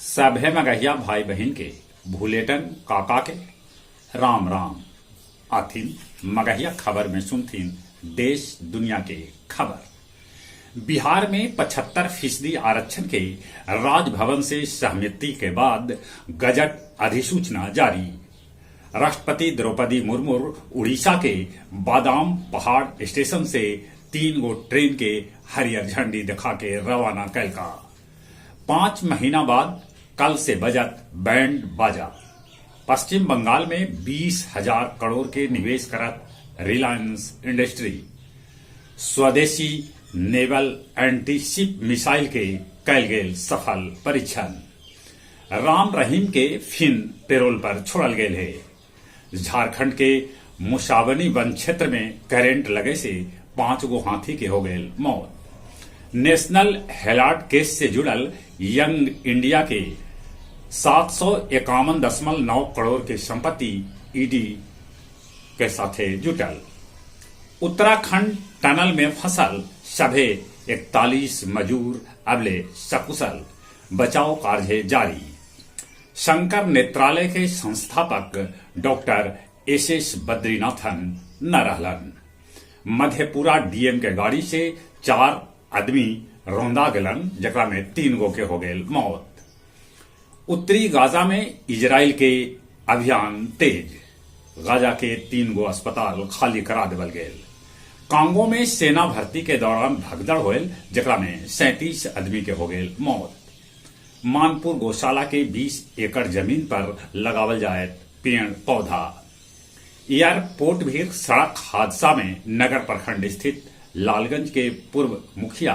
सभे मगहिया भाई बहन के भूलेटन काका के राम राम आथिन मगहिया खबर में सुनथिन देश दुनिया के खबर। बिहार में 75% आरक्षण के राजभवन से सहमति के बाद गजट अधिसूचना जारी। राष्ट्रपति द्रौपदी मुर्मू उड़ीसा के बादाम पहाड़ स्टेशन से 3 गो ट्रेन के हरियर झंडी दिखा के रवाना कैलका। 5 महीना बाद कल से बजट बैंड बाजा। पश्चिम बंगाल में 20,000 करोड़ के निवेश करत रिलायंस इंडस्ट्री। स्वदेशी नेवल एंटीशिप मिसाइल के कैल गेल सफल परीक्षण। राम रहीम के फिन पेरोल पर छोड़ल गेल है। झारखंड के मुसावनी वन क्षेत्र में करंट लगे से 5 गो हाथी के हो गए मौत। नेशनल हेराल्ड केस से जुड़ल यंग इंडिया के 751.9 करोड़ के संपत्ति ईडी के साथे जुटल। उत्तराखंड टनल में फंसल सभे 41 मजूर अबले सकुशल, बचाव कार्य जारी। शंकर नेत्रालय के संस्थापक डॉक्टर एस बद्रीनाथन न रहलन। मधेपुरा डीएम के गाड़ी से 4 आदमी रौंदा गलन, जकरा में 3 गो के हो गए मौत। उत्तरी गाजा में इजराइल के अभियान तेज। गाजा के 3 गो अस्पताल खाली करा देवल गेल। कांगो में सेना भर्ती के दौरान भगदड़ होल, जकरा में 37 आदमी के हो गए मौत। मानपुर गौशाला के 20 एकड़ जमीन पर लगावल जाए पेड़ पौधा। एयरपोर्ट भी सड़क हादसा में नगर प्रखंड स्थित लालगंज के पूर्व मुखिया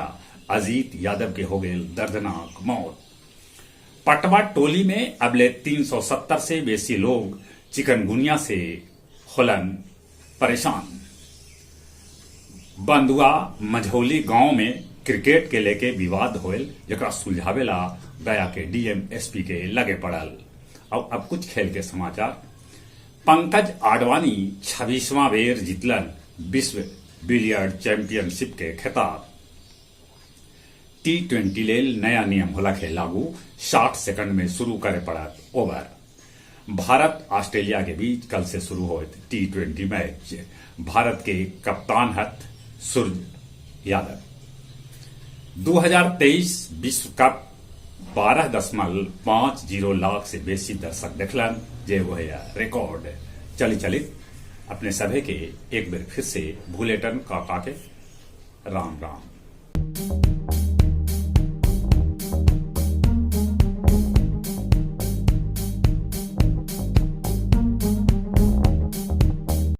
अजीत यादव के हो गए दर्दनाक मौत। पटवा टोली में अबले 370 से बेसी लोग चिकनगुनिया से होलन परेशान। बंदुआ मझौली गांव में क्रिकेट के लेके विवाद होल, जकरा सुलझावेला गया के डीएम एसपी के लगे पड़ल। अब कुछ खेल के समाचार। पंकज आडवाणी 26वां बेर जीतलन विश्व बिलियर्ड चैंपियनशिप के खिताब। T20 लेल नया नियम होला के लागू। 60 सेकंड में शुरू करे पड़त ओवर। भारत ऑस्ट्रेलिया के बीच कल से शुरू होत T20 मैच। भारत के कप्तान हत सूर्य यादव। 2023 विश्व कप 12.50 लाख से बेसी दर्शक देखलन, जे वो है रिकॉर्ड। चलित अपने सभे के एक बार फिर से भूलेटन काका के राम राम।